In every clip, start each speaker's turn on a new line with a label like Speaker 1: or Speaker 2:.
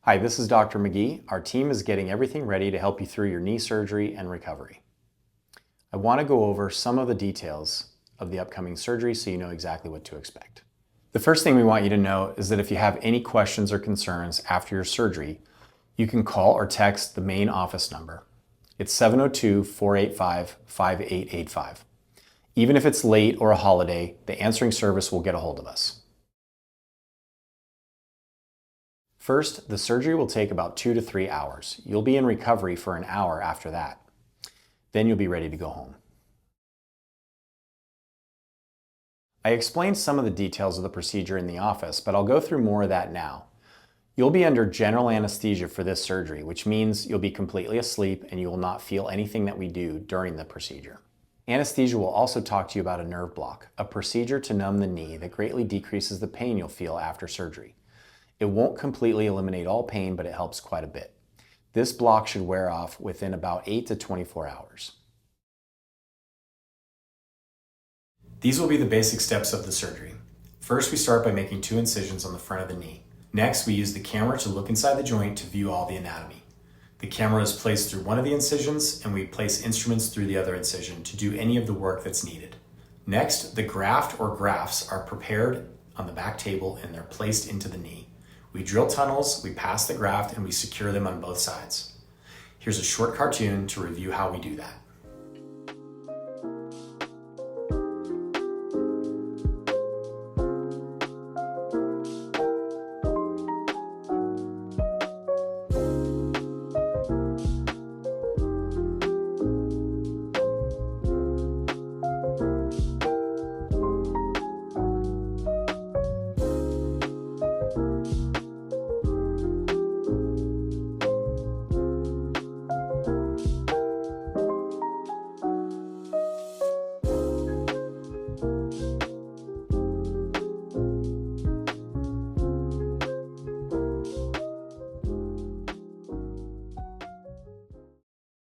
Speaker 1: Hi, this is Dr. McGee. Our team is getting everything ready to help you through your knee surgery and recovery. I want to go over some of the details of the upcoming surgery so you know exactly what to expect. The first thing we want you to know is that if you have any questions or concerns after your surgery, you can call or text the main office number. It's 702-485-5885. Even if it's late or a holiday, the answering service will get a hold of us. First, the surgery will take about 2 to 3 hours. You'll be in recovery for an hour after that. Then you'll be ready to go home. I explained some of the details of the procedure in the office, but I'll go through more of that now. You'll be under general anesthesia for this surgery, which means you'll be completely asleep and you will not feel anything that we do during the procedure. Anesthesia will also talk to you about a nerve block, a procedure to numb the knee that greatly decreases the pain you'll feel after surgery. It won't completely eliminate all pain, but it helps quite a bit. This block should wear off within about 8 to 24 hours. These will be the basic steps of the surgery. First, we start by making 2 incisions on the front of the knee. Next, we use the camera to look inside the joint to view all the anatomy. The camera is placed through one of the incisions, and we place instruments through the other incision to do any of the work that's needed. Next, the graft or grafts are prepared on the back table and they're placed into the knee. We drill tunnels, we pass the graft, and we secure them on both sides. Here's a short cartoon to review how we do that.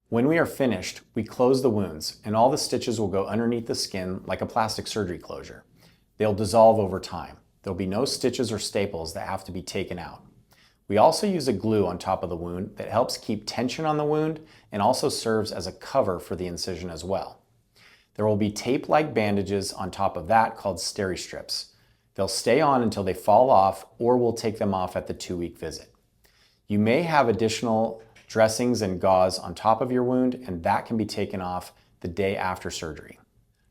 Speaker 1: When we are finished, we close the wounds and all the stitches will go underneath the skin like a plastic surgery closure. They'll dissolve over time. There'll be no stitches or staples that have to be taken out. We also use a glue on top of the wound that helps keep tension on the wound and also serves as a cover for the incision as well. There will be tape-like bandages on top of that called steri-strips. They'll stay on until they fall off, or we'll take them off at the 2-week visit. You may have additional dressings and gauze on top of your wound, and that can be taken off the day after surgery.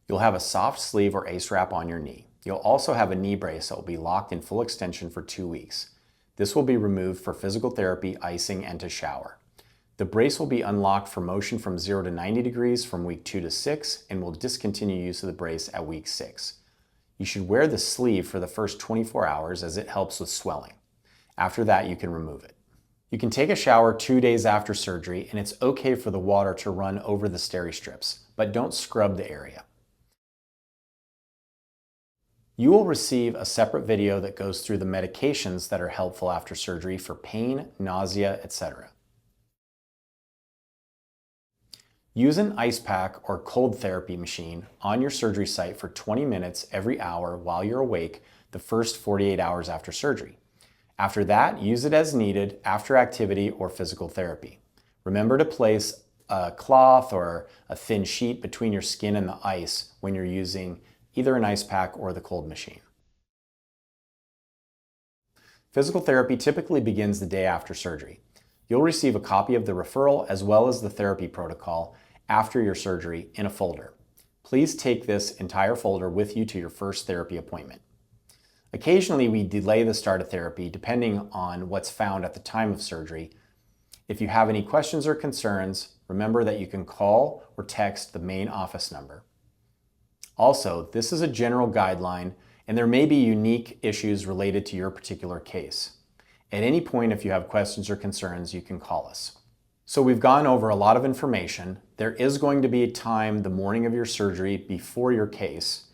Speaker 1: You'll have a soft sleeve or ACE wrap on your knee. You'll also have a knee brace that will be locked in full extension for 2 weeks. This will be removed for physical therapy, icing, and to shower. The brace will be unlocked for motion from 0 to 90 degrees from week 2 to 6 and will discontinue use of the brace at week 6. You should wear the sleeve for the first 24 hours as it helps with swelling. After that, you can remove it. You can take a shower 2 days after surgery, and it's okay for the water to run over the steri-strips, but don't scrub the area. You will receive a separate video that goes through the medications that are helpful after surgery for pain, nausea, etc. Use an ice pack or cold therapy machine on your surgery site for 20 minutes every hour while you're awake the first 48 hours after surgery. After that, use it as needed after activity or physical therapy. Remember to place a cloth or a thin sheet between your skin and the ice when you're using either an ice pack or the cold machine. Physical therapy typically begins the day after surgery. You'll receive a copy of the referral as well as the therapy protocol after your surgery in a folder. Please take this entire folder with you to your first therapy appointment. Occasionally, we delay the start of therapy depending on what's found at the time of surgery. If you have any questions or concerns, remember that you can call or text the main office number. Also, this is a general guideline and there may be unique issues related to your particular case. At any point, if you have questions or concerns, you can call us. So we've gone over a lot of information. There is going to be a time the morning of your surgery before your case,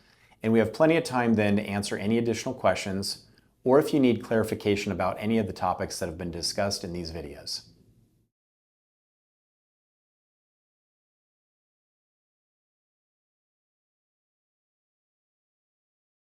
Speaker 1: and we have plenty of time then to answer any additional questions or if you need clarification about any of the topics that have been discussed in these videos.